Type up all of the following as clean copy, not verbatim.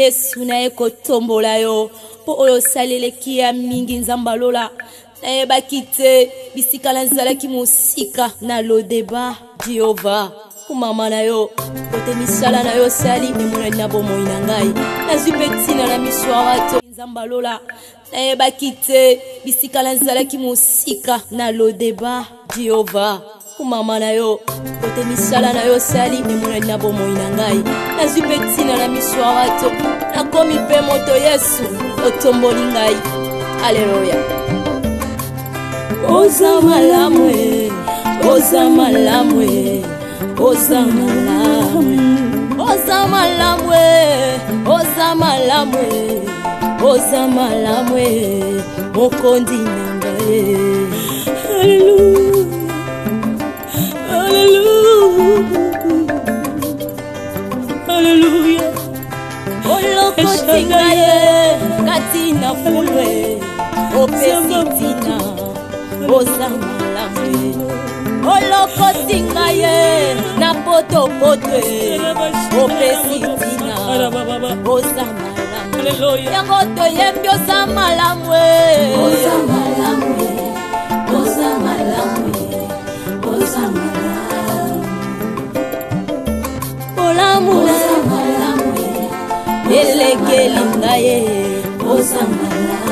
Yesu na eko tombola yo po oyo salele kia mingi nzambalola na eba kite bisika na nzalaki musika na lo deba Jehova kumama na yo kote misala na yo sali emona na bomoi na ngai nazwi petina na miswarato nzambalola na eba kite bisika na nzalaki musika na lo deba Jehova kumama na yo kote misala na yo sali emona na bomoi na ngai nazwi petina na miswarato nakomi pe moto Yesu otomboli ngai haleluya oza malamwe oza malamwe oza malamwe oza malamwe oza malamwe oza malamwe mokondi na ngai haleluya haleluya olokotinga ye katina fulwe opesitina oza malamwe olokotinga ye na potopotwe opesitina oza malamwe yango toyembi oza malamwe oza malamwe oza malamwe oza malamwe olamu elekeli ngaye oza malamwe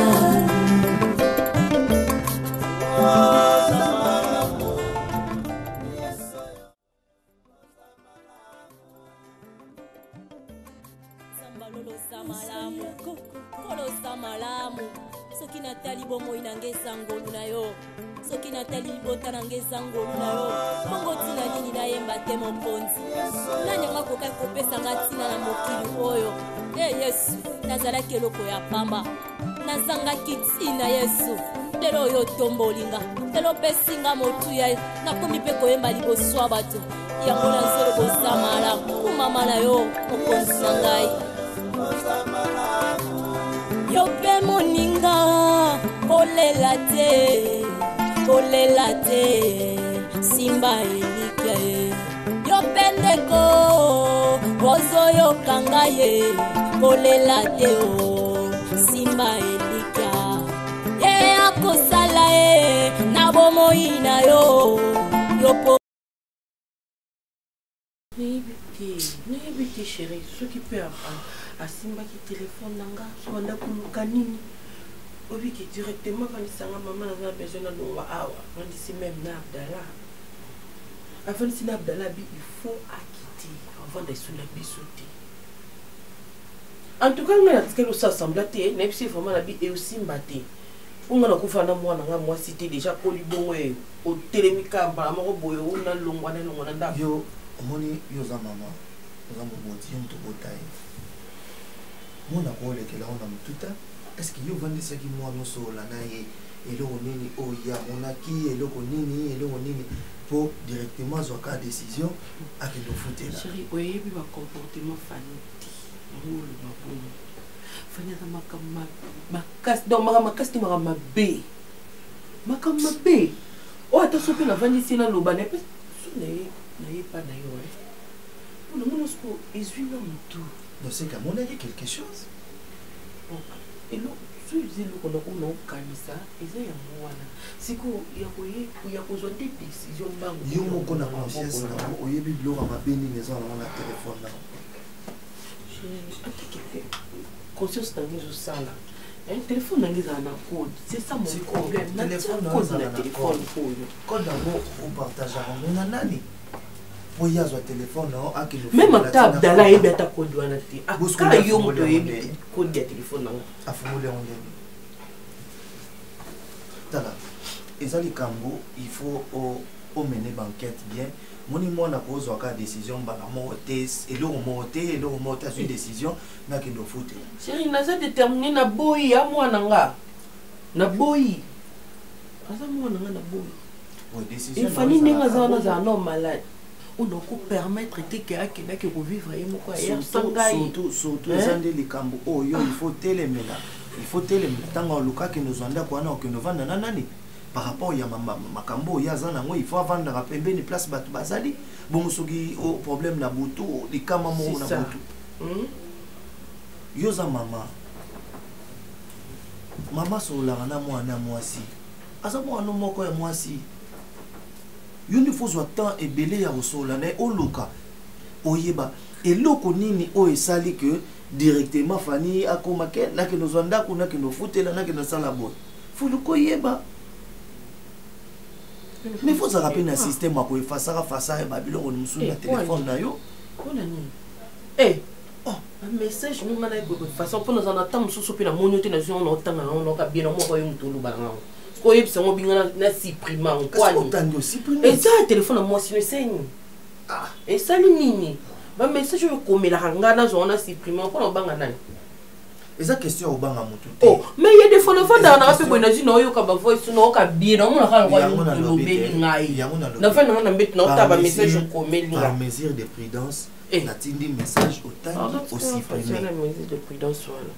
kolosa malamu soki natali bomoi na ngeza ngolu na yo soki natali libota na ngeza ngolu na yo bongo tina nini nayemba te mokonzi nanyanga kokai kopesanga ntina na mokili oyo Yesu nazalaki eloko ya pamba nazangaki ntina Yesu lelo oyo tombolinga lelo pesinga motuya nakomi mpe koyemba liboso ya bato yango nazolo kosa malamu kumama na yo mokonzi na ngai yo pe moninga kolela te simba elike yo pe ndeko ozoyoka ngai kolela te o simba elika ye akosala na bomoi na yo yopo Nébité chérie, ce qui peut apprendre à Simba qui téléphone nanga, soit là pour nous canine. Obi qui directement va dire sanga maman n'a besoin de nous awa. On dit c'est même Abdallah. Avant de signer Abdallah, il faut acquitter avant de sous la bisouté. En tout cas, on a dit que ça semble être, même si vraiment la vie est aussi mbattée. On a fait un mois, moi cité déjà polybon au télémica, par amour boyo, on a l'ongwa na yo. Moni yoza mama yoza moboti yo mtobotai mona kolekela ona mututa est-ce que yo vandisaki mwa noso olanda ye eloko nini oya monaki eloko nini pour directement zwaka décision akendo futela chérie oyebi ba comportement faniti ngolo baboni fanya makama makas donc makas ti makama be o atasope na vandisi na lobane pe n'ayez pas d'ailleurs. Pour le moment, ils vivent dans tout. Dans ce cas, on a dit quelque chose. Et non, si ils disent qu'on a ça, ils ont un mois. C'est qu'il y a besoin de décisions. Il y a une conscience. Il y a des gens qui ont des téléphone. Conscience dans les ça là. Un téléphone dans les code. C'est ça mon problème. Téléphone code d'abord on partage on a nani. Pour y avoir téléphone non à qui même à table d'Allah et bien ta code doit nater. Ah quand yo mo code de téléphone non. A formuler on dit. Tala. Ezali kambo il faut au mener banquette bien. Moni moi na pose waka décision ba mo test et le mo ta une décision na ki ndo foot. Chérie naza déterminer na boy ya moi nanga. Na boy. Asa moi nanga na boy. Ouais décision. Il fallait ninga za un homme malade. On doit permettre de que revivre et mon coeur surtout zande les cambo oh yo il faut télémena tango luka que nous anda kwa na que nous vanda nani par rapport ya makambo ya zana ngo il faut vendre à pembeni place batu bazali bon soki au problème na butu likama mo na butu yoza mama mama solanga na mwana mwasi asa mwana moko ya mwasi yoni fozwa temps ebele ya kosola na oluka oyeba eloko nini o esali que directement fani akomake na kino zonda kuna kino futela na kino sala boy fuluko yeba mais faut ça rappeler un système à quoi face à face à Babylone on nous na téléphone na yo kona ni un message nous mana de façon pour nous en attendre sous pe na monyote na zone otanga na ka bien mo ko yo mutulu banga ko yebisa ngo binga na supprimer en quoi ni supprimer et ça téléphone moi si le saigne et ça li nini ba message yo komela nga na zone supprimer ko na banga nani eza question obanga mutu te mais il y a des fois le vent dans pe bona zino yo ka ba voice no ka bien no na ka ko yo lobeli ngai na fa na mbet na ta ba message yo komeli par mesure de prudence na tindi message autant aussi primer na mesure de prudence wala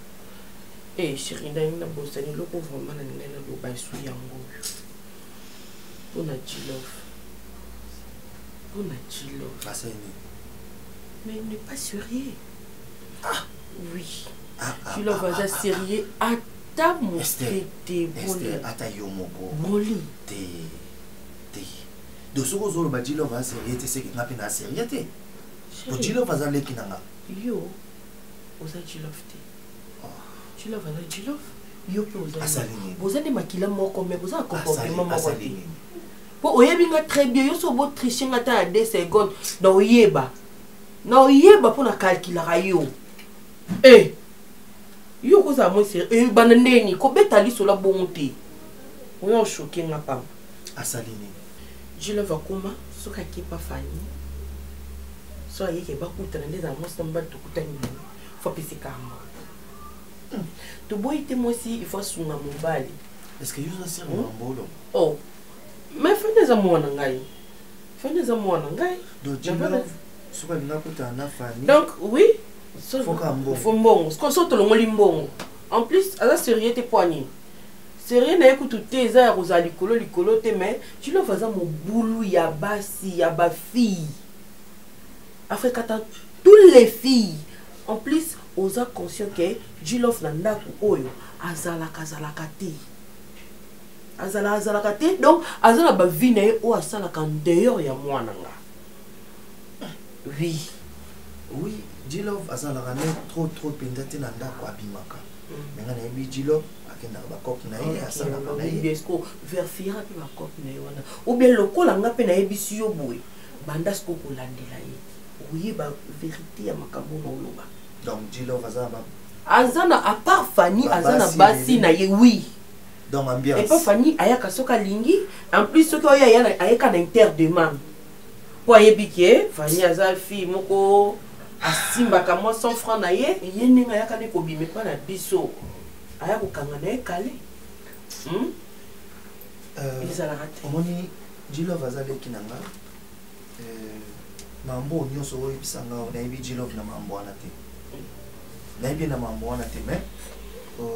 chérie na bosani loko vraiment na ngai na lo ba su yango pona chilove Faseni mais il n'est pas sérieux oui tu le vas à sérieux à ta montée ata yo moko boli te de ce que ba dilo va sérieux te c'est que na pena sérieux te to dilo va za leki nanga yo oza chilove te chilove na chilove yo pe oza asalini oza de makila moko mais oza comportement moko po oyebinga très bien yo so bo tricher ngata à 2 secondes na oyeba pour na calculer yo yo ko za mo sérieux banandeni ko betali so la bonté oyo choqué nga pam asalini je le va kuma so ka ki pa fani so ayeke ba kutana les amos tamba to kutani fo pisika mo to boyite mo si il faut sunga mobali est-ce que yo za sir mbolo mais fais mwana ngai donc tu veux soka linga kutana na fani donc oui faut mbongo ko so to longoli mbongo en plus ala sérieux te poignet sérieux na écoute tes ya rosa likolo te mais tu le faisais mon boulou ya basi ya ba fille afrika toutes les filles en plus oza conscient que Jilof na ndaku oyo azalaka te donc azala ba vie na o asalaka dehors ya mwana nga oui Jilof azalaka ne trop pendate na ndako abimaka menga na yebi Jilof akenda ba cop na ye asalaka na ye esko verfira pe ba cop na ye wana ou bien lokola nga pe na yebi si yo boye banda sko kolandela ye oui ba vérité ya makambo na oloba donc Jilof azana à part Fanny azana basi na ye oui dans ambiance et pas Fanny ayaka soka lingi en plus ce que ayaka na interdemand po ayebike Fanny azal fille moko asimba ka moi 100 francs na ye ninga ayaka ne ko bime pa na biso ayako kanga na kale izala raté omoni Jilof azale kinanga mambo nyonso oyo bisanga na yebi Jilof na mambo wana te na yebi na mambo wana te mais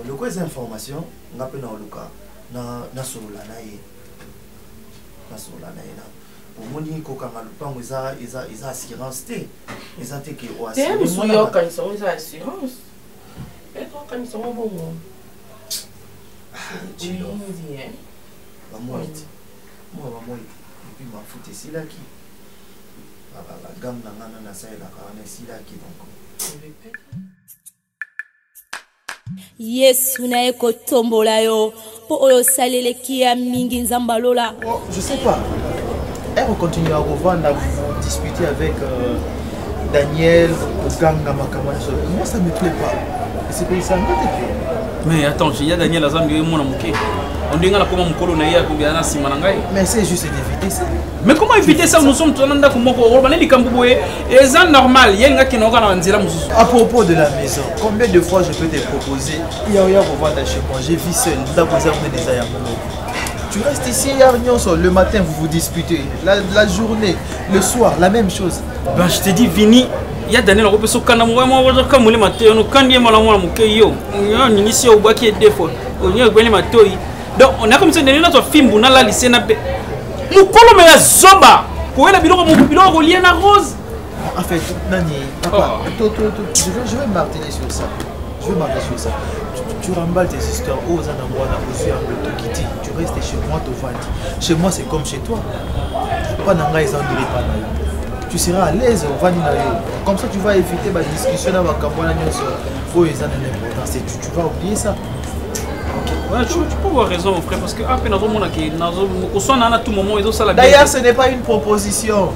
le quoi information nga pe na oluka na solola na ye na omoni kokanga lupango eza assurance te eza te ke o assurance te yo kanisa eza assurance eto kanisa mo bongo Jilof bamoiti et puis mafuta esilaki bagame na ngana nasalelaka wana esilaki donc Yesu na eko tombola yo po oyo saleleki ya mingi nzamba lola. Je sais pas. Elle va continuer à revendre, à discuter avec Daniel, Ganga Makamana. Moi ça me plaît pas. C'est que ça me plaît. Mais attends, il y a Daniel Azam qui est mon amour. On dit que la commande mais c'est juste d'éviter ça. Mais comment éviter ça? Nous sommes tous en train c'est normal. À propos de la maison, combien de fois je peux te proposer? Il y a revendre chez moi. J'ai vu seul. Tu restes ici, le matin vous vous disputez. La journée, le soir, la même chose. Ben je te dis, Vini. Il y a Daniel qui est en donc on a comme ça notre film on a la lycée na pe nous kolome ya zoba ko ela biloko mo biloko relié na rose en fait nani papa je vais marteler sur ça je vais m'arrêter sur ça. Tu remballes tes histoires aux Anamwana, aux yeux tu restes chez moi, chez moi, c'est comme chez toi. Pas dans les tu seras à l'aise au Vani. Comme ça, tu vas éviter la discussion avec Kambwana où ils ont une importance. Tu vas oublier ça. Ouais, tu peux avoir raison, mon frère, parce que à peine à tout moment, ils ont ça la. D'ailleurs, ce n'est pas une proposition.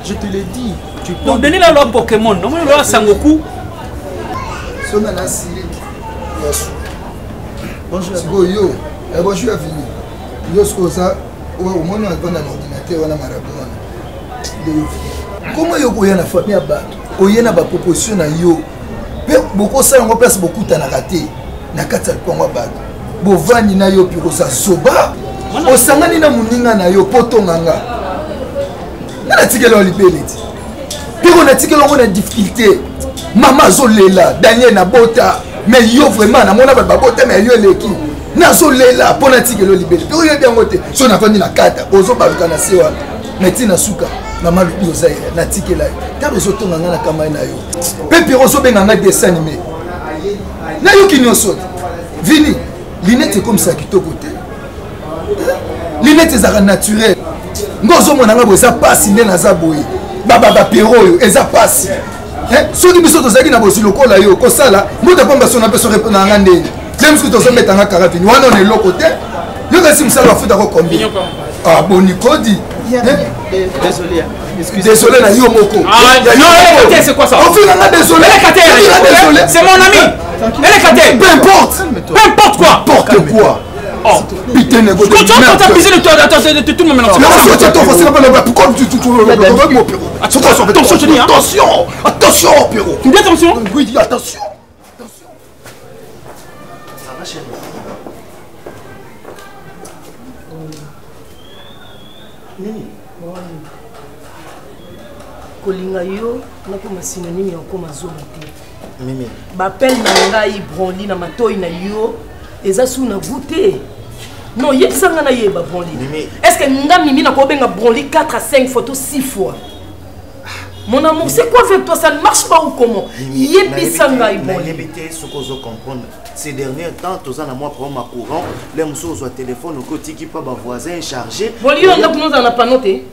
Je te l'ai dit. Tu peux donner la loi Pokémon. Non, mais la loi Sangoku. Bonjour. Yo, bonjour à fini. Yo, c'est ça. Au moins, on a un ordinateur, on a marabout. Comment yo koya na famille à bato? Oyena ba proposition na yo. Beaucoup ça on place beaucoup na raté. Na kata kwa bato. Bovani na yo piko sa soba. Osangani na muninga na yo poto nganga. Na tikelo libeleti. Piko na tikelo ngona difficulté. Mama zolela, Daniel na bota. Mais yo vraiment na mona ba bota mais yo leki. Na zolela pona tikelo libeleti. Piko yo bien ngote. So na fandi na kata. Ozo baluka na sewa. Meti na suka. Maman lui ozaï na tikela. Car les autres nganga na kamai na yo. Pepe ozo benga na dessin animé. Na yo ki nyosot. Vini. Linette comme ça qui te côté. Linette zara naturel. Ngozo monanga bo za passe ne na za boyi. Baba pero yo eza passe. Soki biso to zaki na bosi lokola yo ko sala, moto pamba sona peso répondre na ngande. Même ce que to zo metanga karavini. Wana on est l'autre côté. Yo kasi msala wa futa ko combien. Ah boni kodi. Désolé. Désolé na yo moko. Ah non, c'est quoi ça? On fait nga désolé. Désolé. C'est mon ami. Elle est catée. Peu importe. Peu importe quoi. N'importe quoi. Oh. Putain, ne tu as pisé de tout le monde maintenant. Pourquoi tu attention, attention, Pierrot. Tu dis attention? Oui, attention. kolinga yo nakoma synonyme ya koma zoba te. Mimi. Bapel na ngai brondi na matoi na yo eza su na goûter. Non, yebisanga na yeba brondi. Est-ce que nga mimi na ko benga brondi 4 à 5 photos 6 fois? Mon amour, c'est quoi avec toi? Ça ne marche pas ou comment? Yebisanga brondi. Yebité ce qu'on doit comprendre. Ces derniers temps, tous en a moi pour ma courant, les moussous au téléphone au côté qui pas voisin chargé. Bon, yo on a pas noté.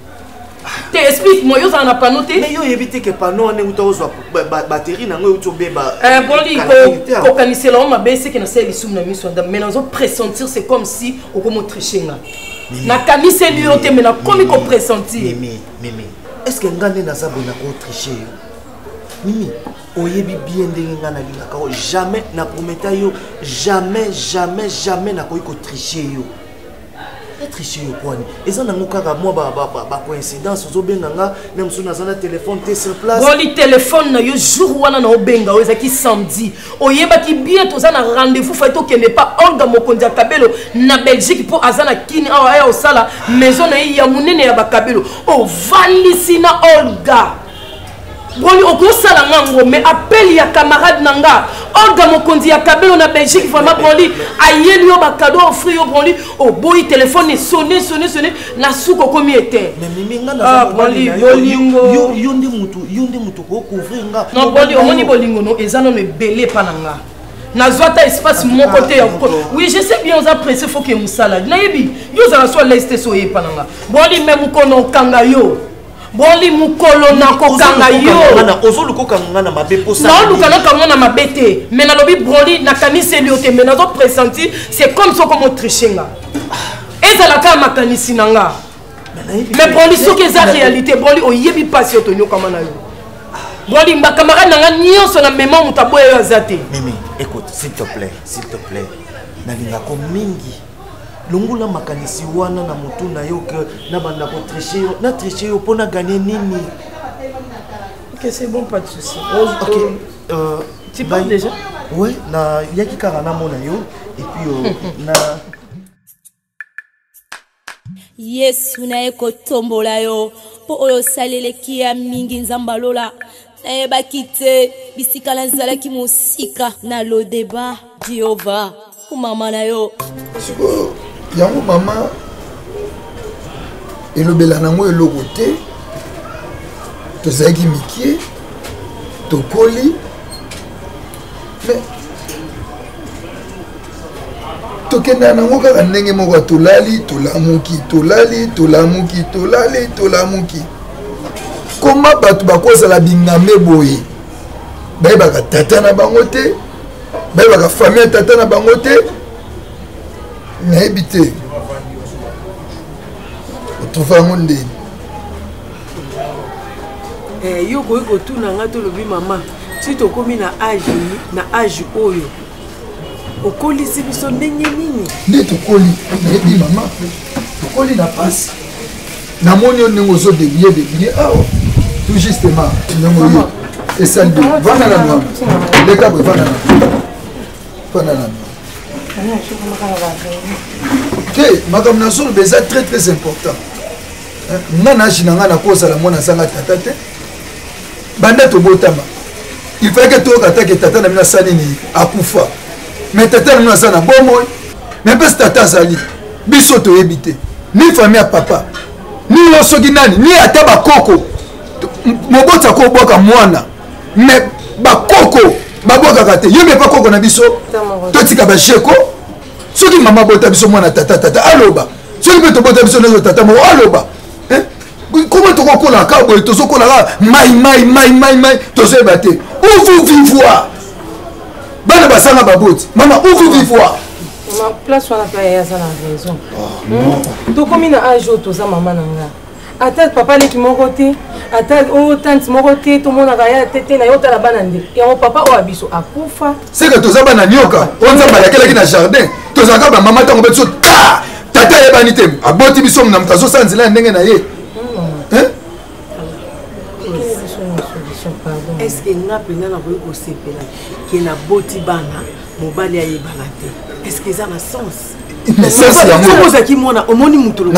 Explique-moi, yo ça n'a pas noté. Mais yo éviter que panneau on est où batterie na ngoi utobe ba. Boli ko kanisela on m'a baissé que na sel isum na miso mais nous on pressentir c'est comme si on comme tricher na. Na kanisela yo te mais na comme ko pressentir. Mimi. Est-ce que ngande na sabo na ko tricher yo? Mimi, oyebi bien ndenge ngana lingaka jamais na prometa yo jamais na ko tricher yo. Tricher yo kwani eza na ngokaka moi ba coïncidence ozobenga même sous na zana téléphone te sur place boli téléphone na yo jour wana na obenga eza ki samedi oyeba ki bien toza na rendez-vous fa to kende pas Olga Mokonzi Kabelo na Belgique pour azana kini awa ya osala maison na ya munene ya bakabelo o valisi na Olga boli okosala ngango mais appel ya camarade nanga Olga Mokonzi Kabelo na Belgique vraiment boli ayeli yo ba cadeau offrir yo boli o boy téléphone sonné na suko komi était mais mimi nga na boli bolingo yo ndi mutu ko couvrir nga non boli omoni bolingo no ezano me belé pananga na zwata espace mon côté oui je sais bien on a pressé faut que musala na yebi yo za so leste so ye pananga boli même kono kanga yo boli mukolo na kokanga yo na ozoluko kanga na mabe posa non lukana kanga na mabete mais na lobi boli na kanisi liote mais na zo pressentir c'est comme ça comme trichenga ezala ka makanisi nanga mais boli so que za réalité boli oyebi passion to nyoka mana yo boli mba camarade nanga nyonso na mémoire mutaboya yo azate. Mimi écoute s'il te plaît na linga ko mingi longula makanisi wana na mutu na yo que na banda ko tricher yo pona gagner nini. OK, c'est bon, pas de souci. OK. Tu parles déjà? Ouais, na yaki karana mona yo et puis na Yesu na eko tombola yo po oyo saleleki ya mingi nzambalola nayebaki te bisika nazalaki mosika na lodeba Jehova kumama na yo siko yango mama elobela nango eloko te tozalaki mikie tokoli mais tokenda nango kaka ndenge moko tolali tolamuki tolali tolamuki tolali tolamuki koma bato bakozala bingame boye bayebaka tata na bango te bayebaka famille ya tata na bango te nayebi te otrouva yango ndeni yo koyi kotuna nga tolobi mama si tokomi na age oyo okolisi biso ndenge nini nde tokoli nayebi mama tokoli na pasi namoni yo ndenge ozodebie awa tout justement ndenge oyo esali bien vanda na mama leka boye vanda na te makambo na zoloba eza très très important nga na agi na nga nakozala mwana asanga tata te banda tobotama il fallait que toyoka atake tata na bino asali nini akufa mais tata na bino aza na bomoi mais mpesi tata azali biso toyebi te ni famille ya papa ni yo soki nani ni ata bakoko moboti akobwaka mwana mais bakoko babwakaka te yo mepa koko na biso totika basheko soki mama bota biso mwana tata aloba soki mpe tobota biso nezo tata moko aloba comment tokokola ka boye tozokolaka mai tozoyeba te uvu vivoir bana basanga baboti mama uvu vivoir place wana mpe aza na raison tokomi na age oyo toza mama na nga ata papa leki moko te ata oyo tante moko te tomonaka ya tete na yo otala bana nde yango papa oyo abiso akufa seke toza bana nioka oyo nzambe alakelaki na jardin tozalaka bamama ntango mpe biso tata ayebani te aboti biso na moto azosala nzela ya ndenge na ye est-ce que nga mpenza nakoki kosepela ke naboti bana mobali ayebana te est-ce que eza na sens ozaki mwana omoni mutu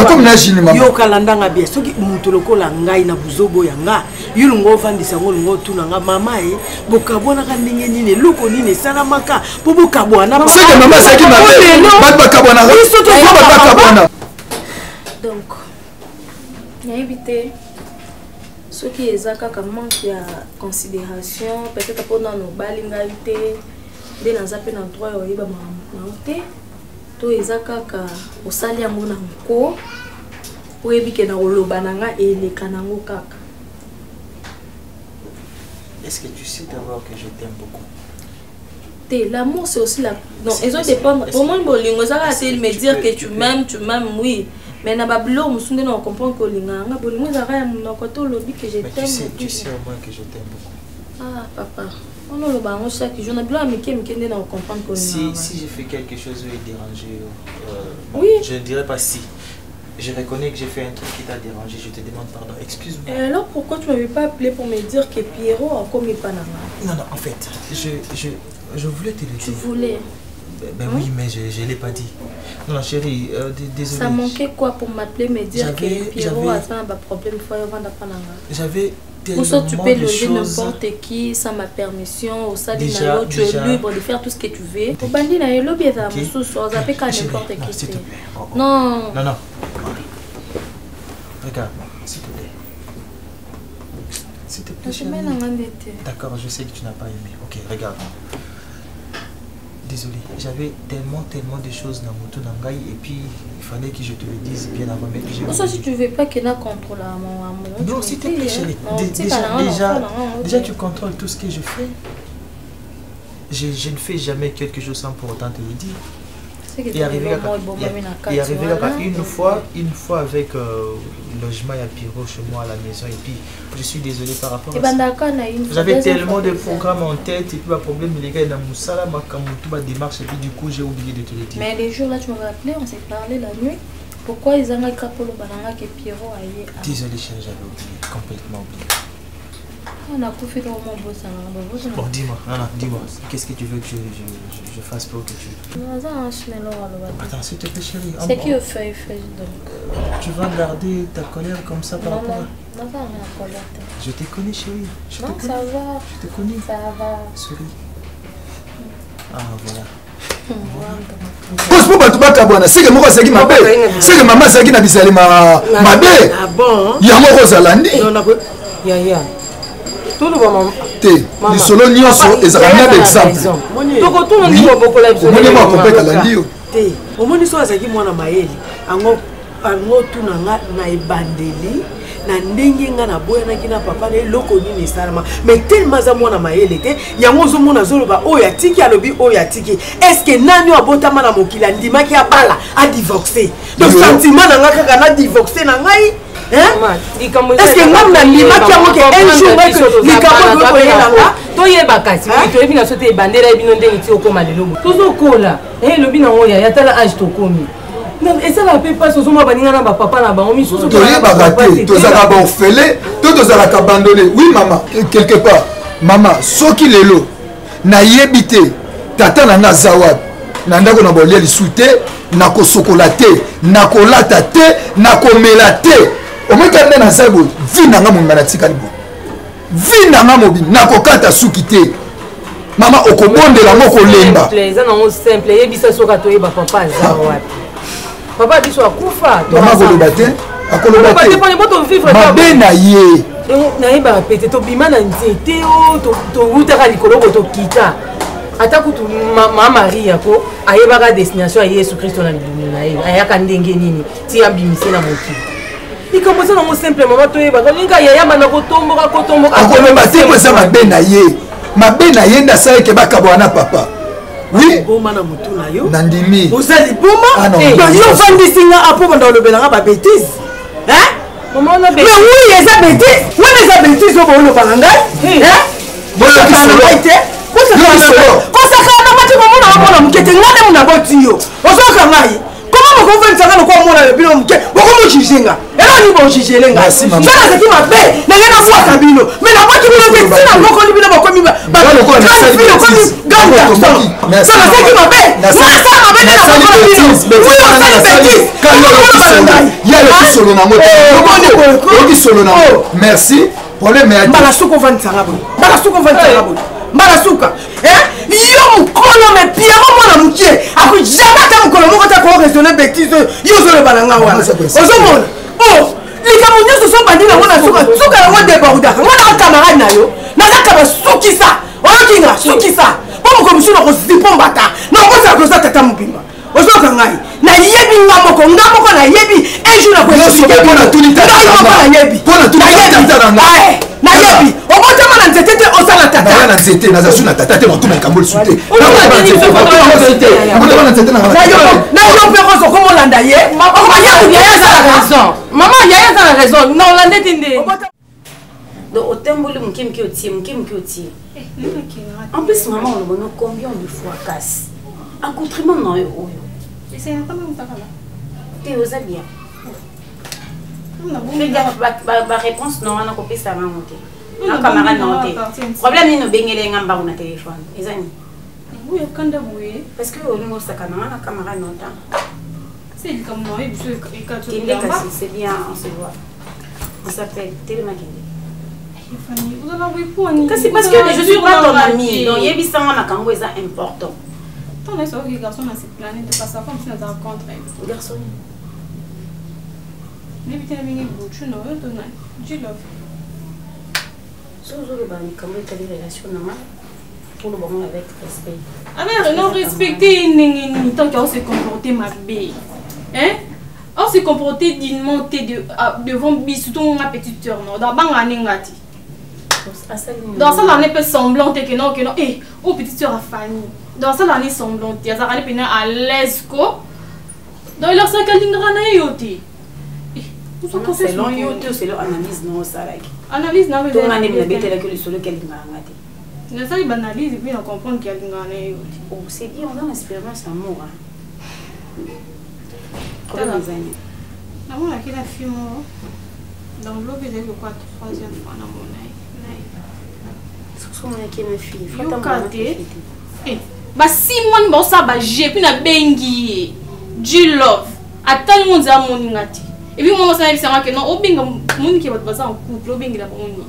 yokala ndanga bia soki mutu lokola ngai na buzobo ya nga yo lungo ovandisa ngo lungo otuna nga mama ye bokabwanaka ndenge nini eloko nini esalamaka mpo bokabwana donc nayebi te soki eza kaka manque ya considération peut-être mpona nobali ngai te nde naza mpe na droit ya oyeba nao te to eza kaka osali yango na nko oyebi ke na koloba na nga eleka nango kaka. Est-ce que tu sais d'abord que je t'aime beaucoup? L'amour c'est aussi la... Non, ils ont dépendre. Pour moi, c'est me dire que tu m'aimes, oui. Mais na bablo musunde na comprendre que linganga bolingo za kaya munokoto lobi que je t'aime. Tu sais au moins que je t'aime beaucoup. Ah papa, on le bango chaque jour na bilo amike mikende na comprendre que si j'ai fait quelque chose qui dérangé oui, je ne dirais pas si. Je reconnais que j'ai fait un truc qui t'a dérangé, je te demande pardon, excuse-moi. Et alors pourquoi tu m'avais pas appelé pour me dire que Pierrot a commis Panama? Non, en fait, je voulais te le dire. Tu voulais? Ben oui, mais je ne l'ai pas dit. Non, chérie, désolé. Ça manquait quoi pour m'appeler, me dire que Pierrot a un problème, il faut vendre Panama? J'avais tellement de choses. Tu peux loger n'importe qui sans ma permission, au salon, tu es libre de faire tout ce que tu veux. Au bandit, il y a lobby à n'importe qui. Non. Non. Regarde-moi, s'il te plaît. S'il te plaît, chérie. D'accord, je sais que tu n'as pas aimé. Ok, regarde-moi. Désolé, j'avais tellement de choses dans mon Nangai et puis il fallait que je te le dise bien avant. Mais ça, si tu ne veux pas qu'il y ait un contrôle à mon amour. Non, s'il te plaît, chérie. Déjà, tu contrôles tout ce que je fais. Je ne fais jamais quelque chose sans pour autant te le dire. Et arrivé une fois avec logement et Pierrot chez moi à la maison et puis je suis désolé par rapport à ça. J'avais tellement de programmes en tête et puis le problème les gars dans Moussala quand tout ma démarche et puis du coup j'ai oublié de te le dire. Mais les jours là tu m'avais appelé, on s'est parlé la nuit. Pourquoi ils ont un capolo banana que Pierrot a eu? Désolé chérie, j'avais oublié, complètement oublié. On a tout fait dans mon beau salon. Bon, dis-moi, qu'est-ce que tu veux que je fasse pour que tu... Attends, s'il te plaît, chérie. C'est qui fait donc? Tu vas garder ta colère comme ça par rapport à... Non, pas la colère. Je te connais, chérie. Non, ça va. Je te connais. Ça va. Souris. Ah, voilà. Pose pour bato bakabwana c'est que moko saki mabe c'est que maman saki na bisali mabe ah bon ya moko zalandi ya te lisolo nyonso ezalaka na exemple tokotuna ndimo bokola biso omoni mwa kopeka landi yo te omoni so azaki mwana mayele ango tuna nga na ebandeli na ndenge nga na boyanaki na papa na eloko nini esalama mais tellement aza mwana mayele te yango ozomona azoloba oyo atiki alobi oyo atiki estce nani oyo abotama na mokili andimaki abala adivorce donc sentiment na nga kaka na divorce na ngai est-ce que ngam na ndimaki yango ke un jour likambo koyelanga toyeba kasi toyebi na so te ebandela ebino ndenge ti okoma lelo tozokola elobi nango yaya tala age tokomi ezala mpe mpasi ozomwa baninga na bapapa na bango misusu toyebaka te tozalaka baorfele to tozalaka abandonné. Oui mama, quelque part mama soki lelo nayebi te tata na nga aza wapi na ndako na bolia lisu te nakosokola te nakolata te nakomela te omeka nde naza boye vi na nga mobimba natikali boye vi na nga mobimba nakokata suki te mama okobondela ngo kolemba eza nango simple yebisa soka toyeba papa aza wapi papa biso akufa mama akoloba te akoloba te mabe na ye nayebaka pete tobima na nzete o towutaka likolo ko tokita ata kutu mama maria ko ayebaka destination ya yesu kristo na libumu na ye ayaka ndenge nini ti abimise na mokili likambo eza nango simple mama toyebaka linga yayamba na kotomboka akoloba te po eza mabe na ye nde asalaki bakabwana na papa. Oui, Nandimi. Vous allez boma? Yo vandisinga apo banda olobelanga ba bêtise. Hein? Mais oui, les bêtises. Oui, les bêtises au bolo balanga. Hein? Bon, la question. Kosa kana mati mona mona mukete ngane muna botiyo. Osoka ngai. Comment me convaincre ça ko mona le bino muke? Boko mo chijenga. Ela ni bo chijelenga. Ça c'est qui m'a fait. Na ngana kwa kabino. Mais na mati bino beti na ngoko ni bino bako mi ba. Ba ko na sali bêtise. Ça c'est qui m'a fait. Ça m'a fait na ngoko ni bino. Mais vous na bêtise. Il y a le solo na moto. Merci. Problème est mbala suko vantsanga bo. Mbala suko vantsanga bo. Mbala suka. Yo mukolo me piero mona mukie akujabata mukolo moko ta ko raisonner bêtise yo zo le balanga wana ozomona likambo nyonso so bandi na mona suka yango débordaka mona camarade na yo nazaka basukisa oyokinga sukisa po moko musu na kozipombata na koza koza tata mobimba ozoka ngai na yebi nga moko na yebi un jour na ko na tunita na yebi obotama na nzete te osala tata na nzete na zasu na tata te motuna ikambo le sute na yo pe koso komo landa ye maman yaya za la raison non lande tinde donc otemboli mukimki otie en plus maman on le combien de fois casse accoutrement non oyo c'est pas même ça là t'es aux bien ba réponse non on a copié ça maman monter na camarade monter problème ni no bengele ngamba na téléphone ezani oui kanda boué parce que on no sakana na camarade nota c'est comme moi et c'est bien on se voit on s'appelle Télémakinde Fanny vous allez envoyer pour un c'est parce que je suis pas ton ami donc yebisa na kango est important ton est sorti garçon dans cette planète de passer comme si on rencontre garçon mais putain mais tu n'as rien donné tu love toujours le bani comme les relations normales pour le moment avec respect avec non respecter ni tant qu'on se comporter ma belle hein on se comporter dignement devant bisouton ma petite sœur non dans banga ningati dans ça l'année peut semblante que non eh oh petite sœur à Fanny dans ça l'année semblante il y a ça allait à l'aise quoi dans leur sac à l'ingana yoté c'est long yoté c'est leur analyse non ça like analyse non mais on a bien bêté là que le solo qu'elle ngana té na ça il analyse et puis on comprend qu'il y a l'ingana yoté oh c'est bien on a l'expérience amour comment les années maman a quelle fille moi dans l'eau il est quoi troisième fois dans mon œil ba simon bosa ba jepi na bengi du love atali monza moni ngati et puis moi ça bisanga que non obinga moni ki ba en couple obinga la moni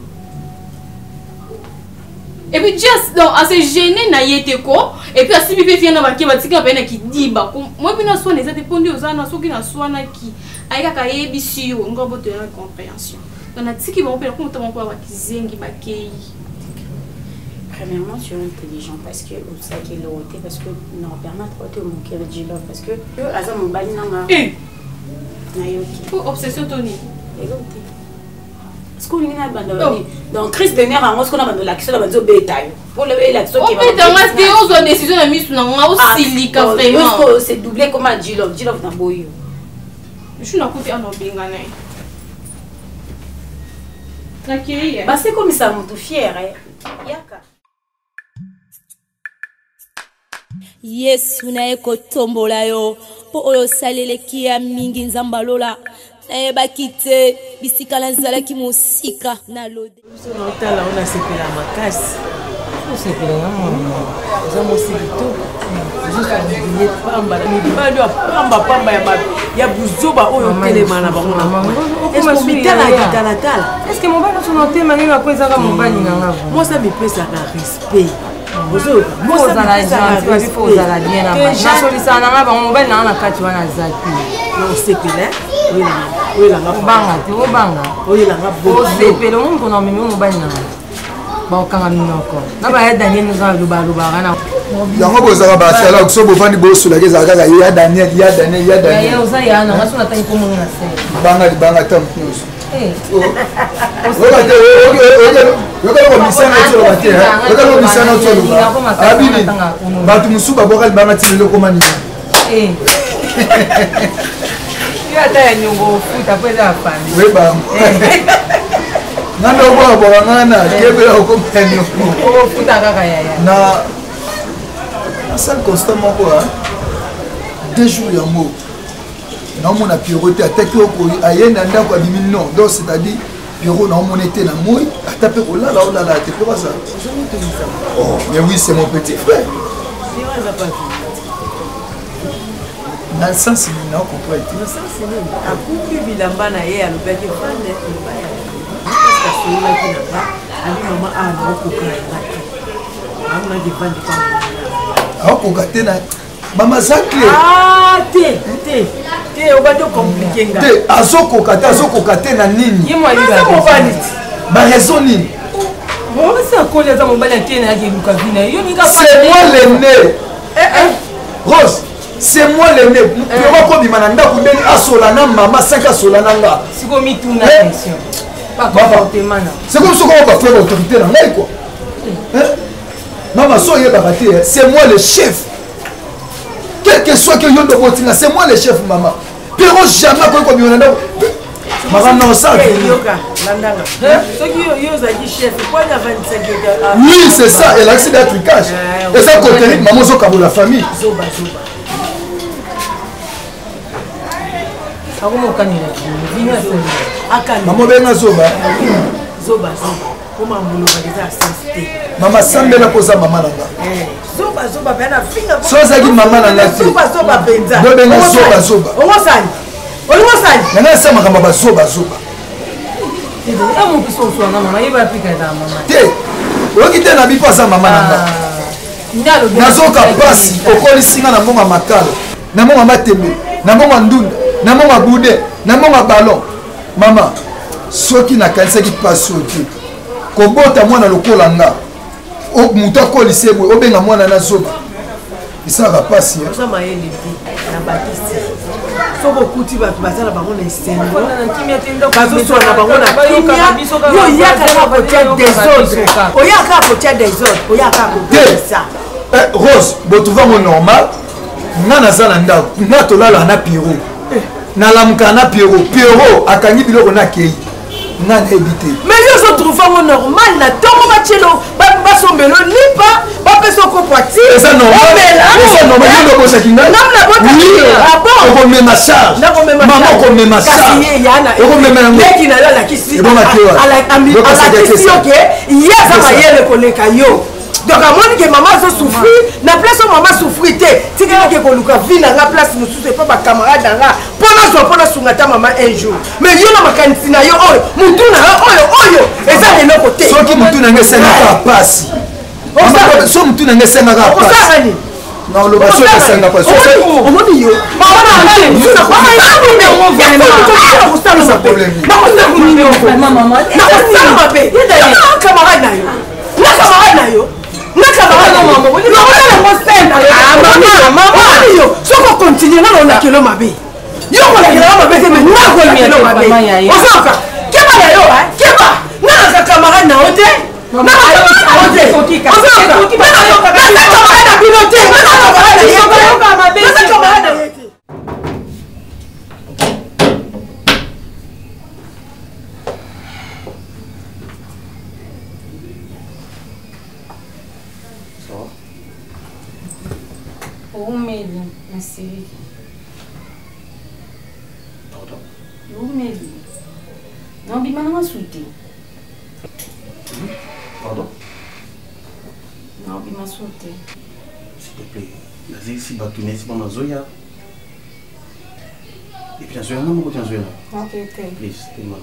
et puis just donc assez gêné na yete ko et puis asibi pe fia na ba ki ba tika ba na ki diba moi bina so les dépendé aux ana so ki na so na ki aika ka yebisi yo ngobo to ya compréhension donc na tiki ba pe ko to ba ki zengi ba kei Premièrement, tu es intelligent parce que vous savez qu'il est ôté parce que non, permettre de manquer le dialogue parce que Azam Mobali n'a pas. Obsession Tony. Est-ce qu'on est abandonné dans crise de nerfs en ce qu'on a abandonné l'action de la bétail pour le l'action qui va. En fait, on a des décisions de mise sur aussi lica vraiment. C'est doublé comme un dialogue dans boyo. Je suis na côté en obingana. Nakiri. Bah c'est comme ça mon tout fier Yaka. Yesu na ekotombola yo po oyo saleleki ya mingi nzamba lola nayebaki te bisika nazalaki mosika na lode otala ona sepela makasi osepela ya mama oza mosili to ozosabiye pamba mibali ya pamba ya buzoba oyo telema na bango namitala eske mobali oso notema nini akwezaka mobali nanga mwasa mipesaka respect ozala bien nasolisaka nanga bango mobali nanga na kati wana aza te osepela obanga te obanga osepela omongi mpona omemi o mobali nanga baokanga minoko na baya daniel noza alobalobaka na yango bozaka batiala so bovandi bosolaki ezala kaka ya daniel oza ya nanga so natangi komongi na se libanga ta motu nyonso abini bato mosusu baboka libanga ntina elokoma nini ata ya nyongo ofuta po eza ya fami webango ngana obokaboka ngana kebela okoma ya nyongo ofuta kaka yaya na sale constat moko 2 jours yango naomona Pierrot te ataki aye na ndako abimi non donc c'est-à-dire Pierrot naomona te na moi ata mpe olala te mpe baza mais oui c'est mon petit frère na sens nini na ocomprendre te akuki bilamba na ye alobaki fande asololaki na nga abi mama awa naokoka yanga te amonaki fande aokoka te na mama za clé te obati okomplike nga te azokoka te na nini baraison nini osakoli aza mobali ake na yaki eluka vina c'est moi l'aîné Rose c'est moi l'aîné Pierrot kobima na ndako ndeni asola na mama 5 asola na nga sikomituna question c'est comme soko bafrère autorité na ngai quoi mama so oyebaka te c'est moi le chef quel que soit que yondo botinga c'est moi le chef maman Pierrot jamais akoki kobima na ndako mama na osaka oui c'est ça elakisi d'être cash eza côté maman ozokabola la famille mama obenga zoba mama sambela mpoza mama na nga so ozalaki mama na nga te nobenga zobazoba nanga esa makambo bazobazoba te oyoki te na bipo aza mama na nga nazoka pasi okolisinga na mbongo ya makala na mbongo ya matembe na mbongo ya ndunda na mbongo ya bude na mbongo ya ballon mama soki nakanisaki pasi oyo te kobota mwana lokola nga moto akolisi eboye obenga mwana na zoba esalaka pasi soki okuti bato baza na bango na esengo bazoswana na bango na kimia yo oyaka kotia desordre oyaka kotia desordre oyaka kobisa Rose botuvango normal nga naza na ndako nga tolala na Pierrot nalamuka na Pierrot akangi biloko nakei nga nayebi te mais yo ozotrouvango normal na ntongo batielo basombelo lipa bapesa okopoati eza normal yo nobosaki ngai okomema charge mama okomema chargeleki na yo alakisi yoke ye aza mayele koleka yo donc amoni ke mama azosouffrir na place oyo mama souffrir te tikelaki koluka vi nanga place mosusu epa bacamarade nanga mpona zwa mpona sunga ta mama un jour mais yo na makanisi na yo oyo mutu na yo oyo eza eloko te soki mutu nanga esengaka pasi so mutu nanga esengaka pasi naoloba soki esenga pasi omoni yo nakosala mabe na camarade na yo Pardon? Non, il m'a sauté. S'il te plaît, vas-y, si tu n'es pas ma zoya. Et puis, zoya, non, moi, zoya. Ok, please, tellement.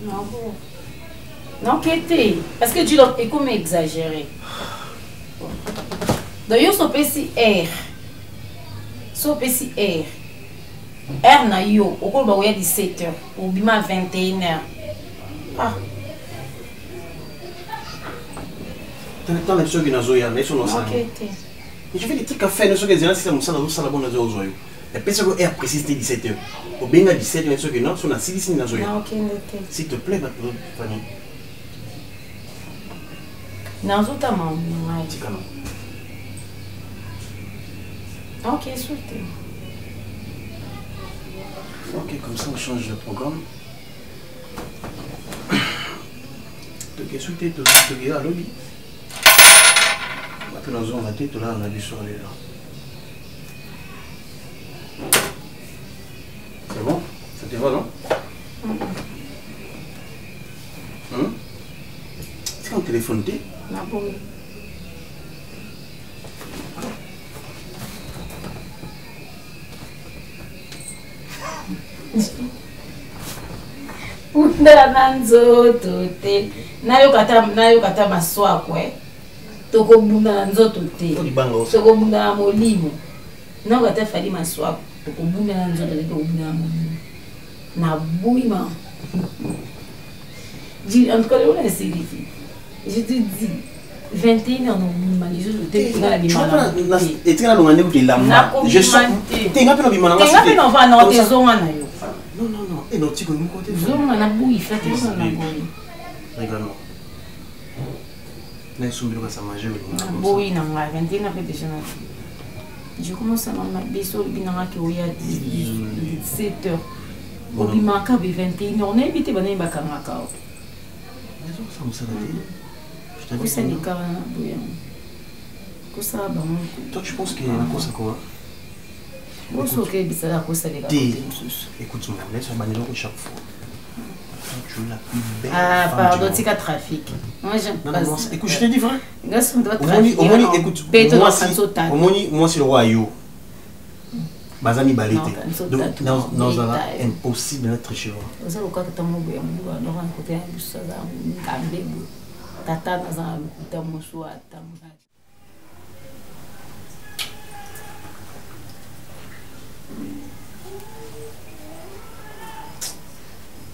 Non, bon. Non, qu'était? Parce que tu l'as comme exagéré. D'ailleurs, son PC R. Son PC R. R na yo, au cours de 17h, au bima 21h. Ah. Tu as le temps de zoya, mais sur nos salons. Mais je fais des trucs à faire, nous sommes des gens qui sont dans la bonne zoya. Et puis, c'est que R précise 17h. Au bien 17h, nous sommes dans la 6h dans zoya. S'il te plaît, Fanny. Non, tout à maman. Ok, souhaité. Ok, comme ça on change de programme. Donc, souhaité, tu as à lobby. Après, nous avons raté, on a dû sur les là. C'est bon? Ça te va, non? C'est quand téléphone t'es? Non, Undela nanzoto te nayo kata maswa kwe toko bunda nanzoto te toko bunda molimo nayo kata fali maswa toko bunda nanzoto te toko bunda molimo na bouima dis en tout cas on a essayé je te dis 21 ans non mali je te la bimala et tu as le rendez-vous de la main je sens tu n'as pas le bimala tu n'as pas non va non tes zonga na yo non et non tu connais mon côté zonga na bouille fait ça na bouille regarde-moi na sombi ko sa manger na bouille na nga 21 après déjà je commence à m'habiller sur le binanga qui oya 17h au bimaka be 21 on a évité bana bakanga ka raison ça me salade Kusa ni kawa na bouya. Kusa ba mon. Toi tu penses que la cosa quoi? Moi je que bisa la cosa les gars. Écoute-moi, laisse un banello chaque fois. Tu es la plus belle. Ah pardon, c'est qu'à trafic. Moi j'aime pas. Non, écoute, je te dis vrai. Garçon doit trafic. Au moins écoute, moi c'est le roi yo. Bazami balete. Donc dans un impossible d'être chez moi. Vous savez quoi que tu m'as dit, on va côté un bus ça camber. Tata naza lukuta mosu atamba.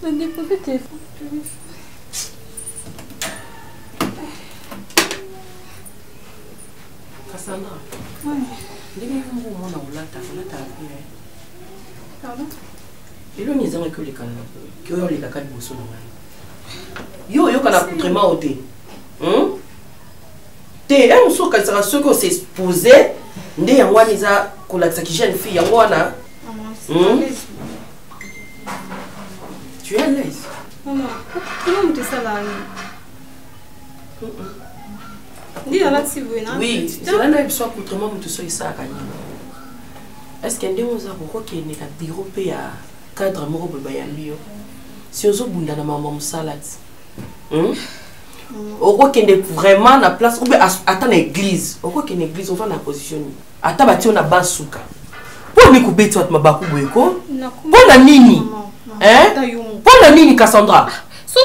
On dépose le téléphone. Cassandra. Ouais. Ndenge ngo mona ulata bien. Pardon? Elo nizanga que les kana. Que yo les kaka liboso na ngai. Yo kana kutrema ote. Te un so ka sera ce qu'on s'est exposé nde yango aniza kolakisa ki jeune fille yango wana. Tu es à l'aise? Non. Comment tu ça là? Dis là si vous venez. Oui, c'est là na biso kutrema mutu so isaka ni. Est-ce que ndemo za ko ke ne ka déroper ya cadre moko beba ya mbio? Si ozo bunda na mama musalade. Oko kende vraiment na place ou bien attendre l'église. Oko kende église on va na position. Ata bati on na basuka. Pour ni kubeti wat mabaku boyeko. Bona nini? Bona nini Cassandra? So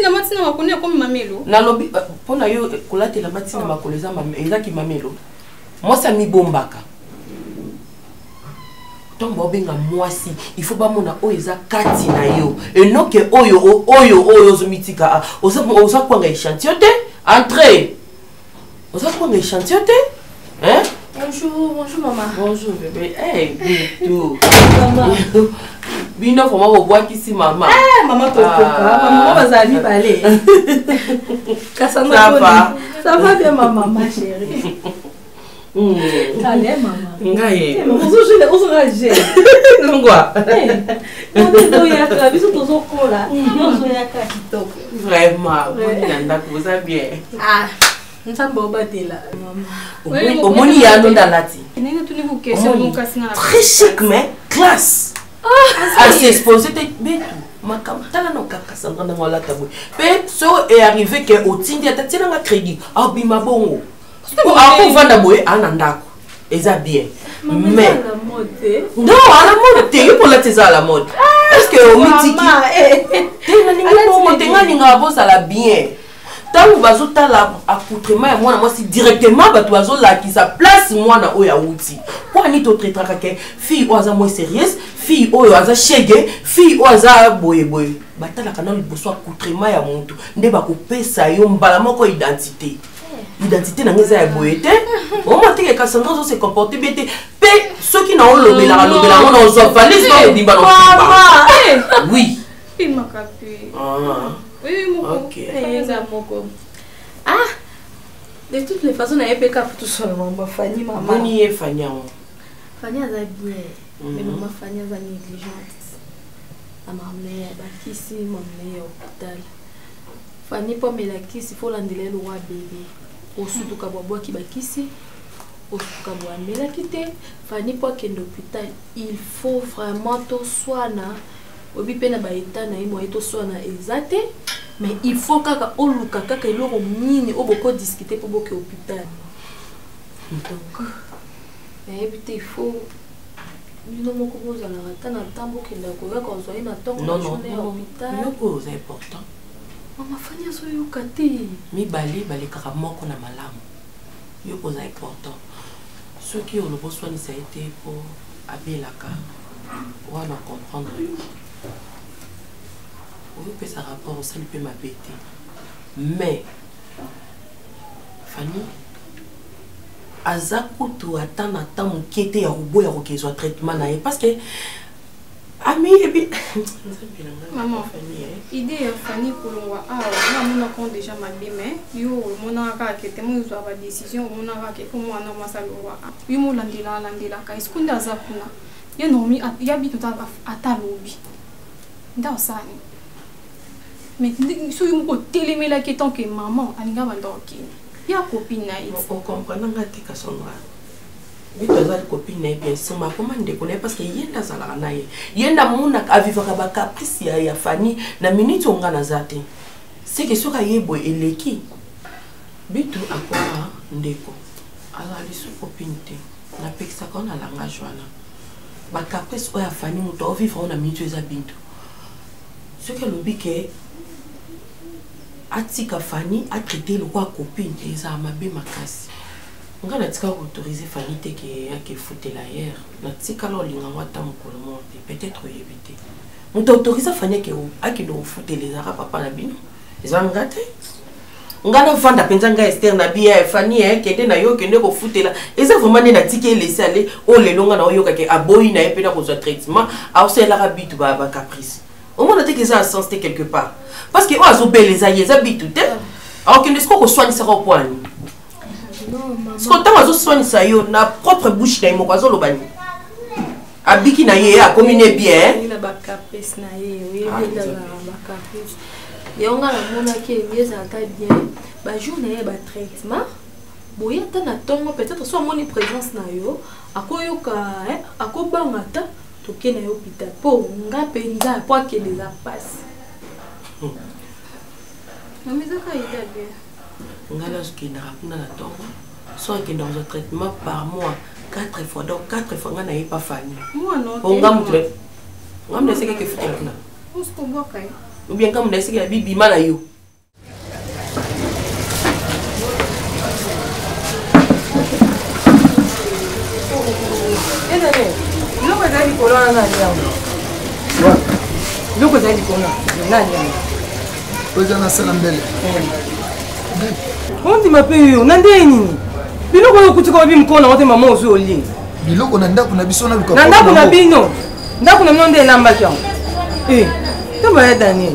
na matina makone comme mamelo. Na lobi pona yo kolate la matina makoleza mamelo. Ezaki mamelo. Moi ça mi bombaka. ntongo obenga mwasi il faut bamona oyo eza kati na yo enoke oyo ozomitika oza kwanga échantillon te entrez oza kwanga échantillon te hein. Bonjour maman. Bonjour bébé. Hey, Bintou. Maman. Bino comment vous boire ici maman? Eh maman tokoka. Maman va mi balé. Ça va. Ça va bien maman ma chérie. Allez maman. Ngai. On se ranger. Ngwa. On yaka biso tozo kola. On yaka kitoko. Vraiment. Vous allez bien. Ah. Au moins il y a un dalati. Très chic mais classe. Ah c'est exposé mais makam tala no kaka sandra na wala tabou. Mais so est arrivé que au tindi atatina nga crédit. Ah bima bongo. Ako vanda boye anandako. Eza bien. Mais non, à la mode, t'es pour la tesa à la mode. Est-ce que au mitiki t'es na ninga bongo tenga ninga bosa la bien. Tant bazo tala accoutrement ya mwana mwasi directement bato bazo la qui sa place mwana oya outi pour ni to traitera ke fille oza moins sérieuse fille oyo aza shege fille oza boye batala kana liboso accoutrement ya muntu nde bakopesa yo mbala moko identité na ngeza ya boye te o matike ka Sandra zo se comporter bien te pe ceux qui na olobela on ozo valise ba dimba no oui il m'a capé oui, ok. Ah, de toutes les façons, on a pas tout seulement. Fanny, maman. Bonnie et Fanny. Fanny a bien, mais maman Fanny a négligente. Elle m'a amené à ici, m'a amené à l'hôpital. Fanny pas me la kiss, il faut l'enlever le roi bébé. Au surtout qu'à boire qui va kisser, au surtout qu'à boire me la quitter. Fanny pas qu'à l'hôpital, il faut vraiment tout soigner. Obi pena ba eta na imo eto so na ezate mais il faut kaka oluka kaka eloko nini oboko discuter pour boke hôpital donc mais ebité il faut bino moko boza na rata na tambo kenda ko ya ko zo ina tongo na journée hôpital non c'est important mama fanya so yo kati mi bali kaka moko na malamu yo poza important ce qui on le besoin ça a été pour abelaka wana comprendre oui, peut ça rapport au salut peut m'appêter. Mais Fanny azakutu atana tamu kete ya rubo ya rokezo traitement na parce que ami et puis maman idée ya Fanny kolongwa na mona kon déjà mabime yo mona ka kete mo zo ba décision mona ka ke comme ana masalongwa yo mo landela ka iskunda azakuna ya nomi ya bitu ta atalobi nda osani mais so yo mo telemela ke tant que maman aninga bandoki ya copine na il faut comprendre ngati ka sonwa bitu za copine na bien c'est ma commande de connaître parce que yenda zala na yenda mona avivaka ba caprice ya Fanny na minute onga na zate c'est que soka yebo eleki bitu akwa ndeko ala lisu copine te na pekisa kona la ngajwana ba caprice oya Fanny muto vivre na minute za bintu ce que le bique atika Fanny a traité le quoi copine les a mabé makasi on a tika autoriser Fanny te que fouter la hier na tika lo linga wata mukolo mo peut-être éviter on t'autorise Fanny que a que do fouter les ara papa na bino les a ngate ngana vanda penza nga Esther na bia Fanny kende na yo kende ko foutela eza vraiment ne na tika laisser aller o le longa na yo ka ke aboyi na epena ko traitement a o sela rabitu ba caprice au moins que ça a sens quelque part parce que on a zobé les aïeux habitent alors que ne qu'on soigne ça au point ce qu'on t'a soigne ça yo na propre bouche na mo zo lobani abiki na ye a combiné bien il a ba caprice na ye oui il a ba caprice et on a la mona qui est bien ça ta bien ba journée ba traitement boya ta na tongo peut-être soit mon présence na yo akoyoka akobangata toke na hôpital po nga penza po ke les a passe mais ça ka ida bien ngala ce qui na rapuna na tongo soit que dans un traitement par mois 4 fois donc 4 fois nga na pas Fanny moi non on ngam tre ngam na seke ke fitela na on se combat kai ou bien comme na seke bibi mala yo no va a likolo wana nani yango biloko ezali likolo nani yango oza nasala mbele ondima mpe yo na nde nini biloko oyo okutika obi mokolo nango te mama ozwi olie biloko na ndako na biso na luka na ndako na bino nde elambaki yango ntomba ya daniel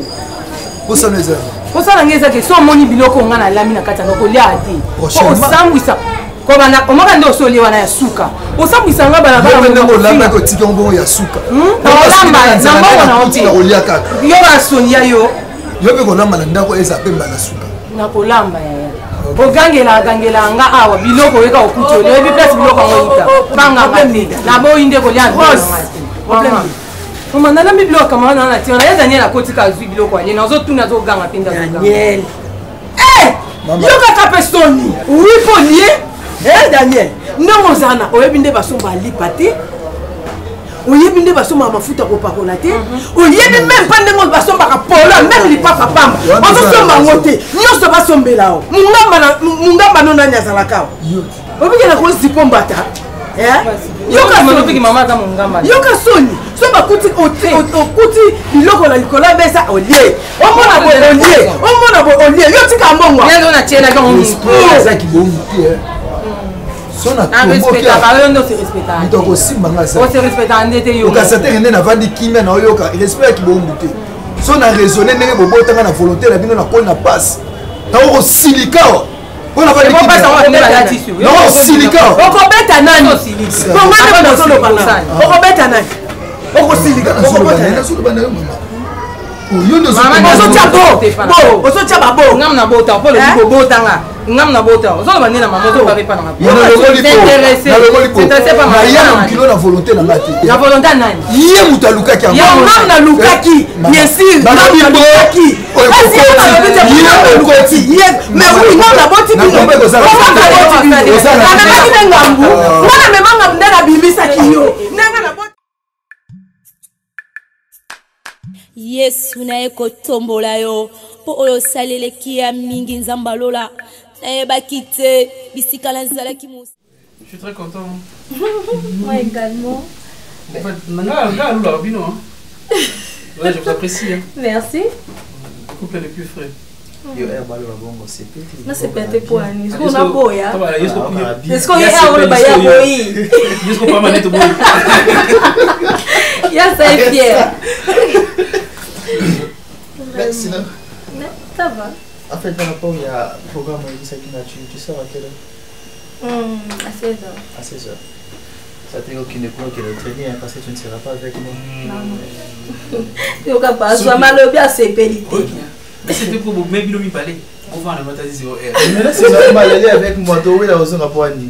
posano ezali posala nge ezaki so omoni biloko nga na lami na kati yango kolia te osambwisa omaka nde osolie wana ya suka osambwisa nga balabalaolambaki otika mbongo ya suka olamba na mbongo na ote kolia kaka yo basolia yo mpe kolamba na ndako eza pemba na suka na kolamba yaya ogangela nga awa biloko oyeka okuti oli oyebi place biloko yango yika banganga te na boyi nde kolia mama nalambi biloko kamana na natina na ye daniel akotika azwi biloko alie nazotuna azoganga mpe ndadaniel yo kaka mpe soni wipolie daniel ndenge ozana oyebi nde basomba alipa te oyebi nde basomba mafuta kopakola te oyebi meme mpa ndenge basombaka polo meme lipapa pamba ozosomba yango te nyonso basombela o mungamba no nani azalaka o obikela kozipo mbata yoka soni so bakuti biloko na likolo besa olie omona bo olie yo tika mbongo ezaki bongo te okasa teke nde navandi kimia na oyoka respect ya kibongu te so na raisonne ndenge bobotanga na volonté na bino na koli na pasi tango kosilika osilika okobeta nani okobeta nani okosilika ozotia babo ngam na bota pole bobotanga ngam na bota ozoloba nde na mama ozoloba pa na kilo na volonté na nga te na volonté nani ye moto alukaki ngam na lukaki bien sûr ngam na lukaki ngam na boti ngambu ngana memanga nde nabimisaki yo yesu naye kotombola yo mpo oyo osaleleki ya mingi nzambe alola nayebaki te bisika nazalaki mosi. Je suis très content. Moi également. En fait, Nanga Lula Robino. Ouais, je vous apprécie. Hein. Merci. Couple le plus frais. Yo herbalo la bongo c'est petit. Non c'est pété pour Annie. Est-ce qu'on a boya? Est-ce qu'on y a un baya boyi? Est-ce qu'on peut m'amener tout boyi? Ya ça est fier. Merci non. Ça va. En fait par rapport à programme tu sors à quelle heure? À 16h. À 16h. Ça t'est aucune époque qui est traîné parce que tu ne seras pas avec moi. Non. Tu n'as pas soit mal au bien c'est pénité. C'était pour vous même lui parler. On va en avoir dit 0 Mais là c'est normal aller avec moi toi oui la raison à pas ni.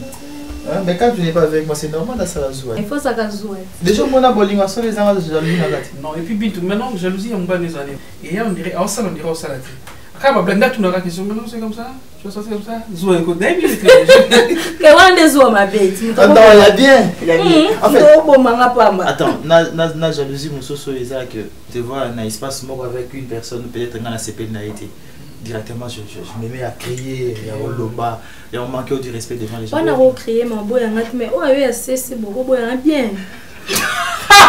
Mais quand tu n'es pas avec moi c'est normal à ça la joie. Il faut ça qu'à jouer. Déjà mon aboling sur les gens de jalousie na gati. Non et puis Bintou maintenant jalousie on va les années. Et là on dirait au salon on dirait au salon. Quand Blenda tu n'auras question maintenant c'est comme ça. Tu vois ça c'est comme ça. Jouer écoute dès bien. Que on des jouer ma bête. Attends il y a bien. En fait attends na jalousie mon soso les a que tu vois un espace mort avec une personne peut-être dans la CP n'a été directement je me mets à crier il y a au loba et on manque du respect devant les gens. On a recréé mon boy mais oh oui c'est beaucoup boy bien.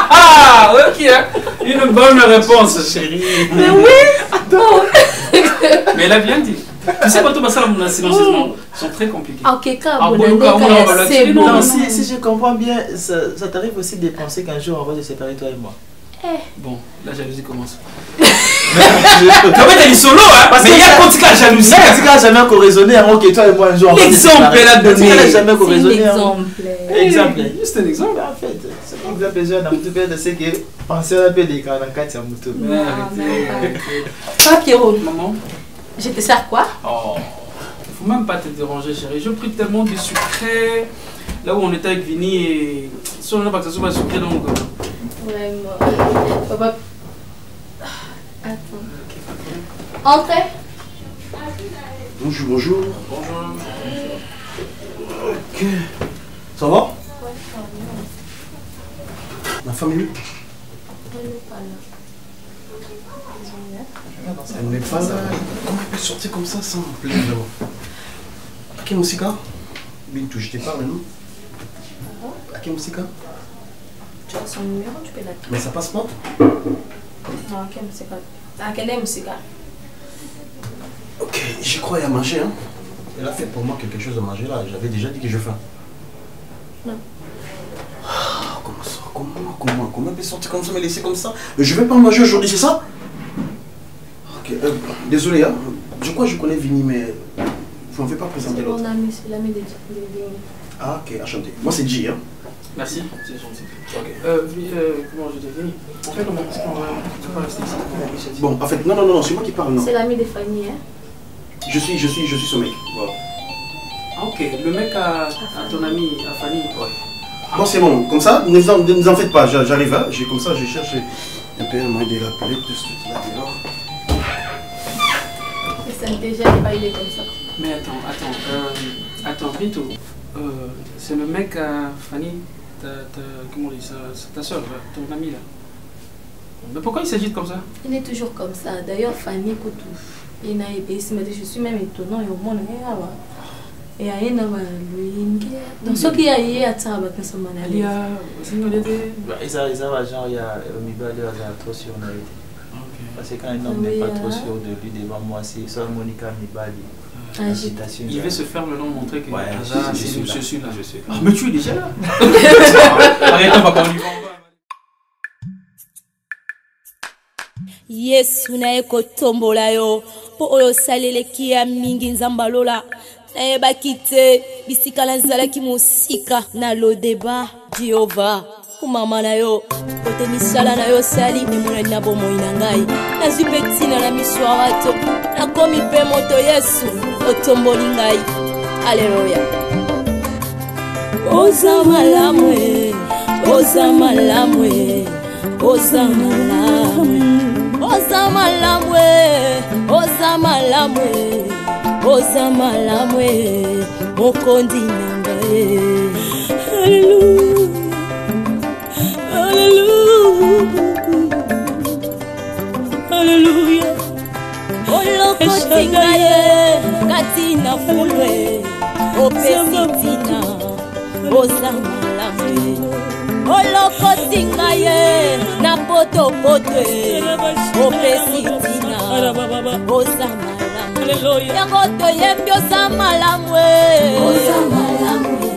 Ah ok une bonne réponse chérie. Mais oui. Attends. Mais elle a bien dit. Tu sais quand on passe à mon silencieusement sont très compliqués. Ok c'est bon. Non si je comprends bien ça t'arrive aussi de penser qu'un jour on va se séparer toi et moi. Bon, la jalousie commence. Comment t'as dit solo, hein? Parce qu'il y a quand la jalousie. Tu n'as jamais corraisonné avant que toi et moi un jour. L'exemple est là de Tu n'as jamais corraisonné. Exemple. Juste un exemple. En fait, c'est pour que les gens n'ont tout fait de ce que penser un peu des gars dans le cadre de Moutou. Pas Pierrot. Maman. Je te sers quoi? Oh, faut même pas te déranger, chérie. Je pris tellement de sucré. Là où on était avec Vini et. Si on n'a pas que ça soit sucré dans mon corps. Vraiment. Papa. Attends. Entrez. Bonjour, bonjour. Bonjour. Ok. Ça va? Ouais, ça va. Ma famille? Elle n'est pas là. Elle n'est pas là. Comment elle peut sortir comme ça sans me plaire d'abord? Aké Moussika? Bintou, je te parle, non? Aké Moussika? Tu as son numéro, tu peux l'appeler. Mais ça passe pas. Non, quelle musique? À quelle musique? Ok, j'y crois à manger. Hein. Elle a fait pour moi quelque chose de manger là. J'avais déjà dit que je faim. Non. Ah, comment ça? Comment elle peut sortir comme ça, me laisser comme ça? Je vais pas manger aujourd'hui, c'est ça? Ok, désolé, hein. Je crois que je connais Vini, mais vous ne m'avez pas présenté l'autre. Mon ami, c'est l'ami de Vini. Ah, ok, enchanté. Moi, c'est G, hein. Merci, c'est gentil. Ok. Comment je t'ai dit? En fait, on va rester ici. Bon, en fait, non, c'est moi qui parle, non. C'est l'ami de Fanny, hein? Je suis ce mec. Voilà. Ah, ok, le mec à ton ami, à Fanny. Ouais. Bon, c'est bon, comme ça, ne vous en faites pas, j'arrive, hein. Comme ça, je cherche un peu le moyen de l'appeler, tout ce là dehors. Ça déjà pas il est comme ça. Mais attends, Bintou, c'est le mec à Fanny, comment on dit ça, ta soeur, ton ami là. Mais pourquoi il s'agite comme ça? Il est toujours comme ça. D'ailleurs, Fanny Koutou, il n'a pas je suis même étonnant et au monde, et à une donc ce qui a eu à ça avec ce man il y a ils avaient genre il y a Mibali trop sur parce que quand un homme n'est pas trop sûr de lui devant moi c'est soit Monica Mibali agitation il veut se faire le nom montrer que je suis là. Ah mais tu es déjà là. Arrête, on va pas lui vendre. Yesu na eko tombola yo po oyo saleleki ya mingi nzambalola nayebaki te bisika nazalaki mosika na lodeba Jehova kumama na yo kote misala na yo sali emonani na bomoi na ngai nazwi mpe ntina na miso ya bato nakomi mpe moto Yesu otomboli ngai aleluya oza malamu oza malamu oza malamu oza malamu oza malamu oza malamu mokondi na ngai haleluya olokoti ngai kati na fulwe opesi tina oza malamu olokoti ngai na potopoto opesi tina oza malamu yango toyembi oza malamu oza malamu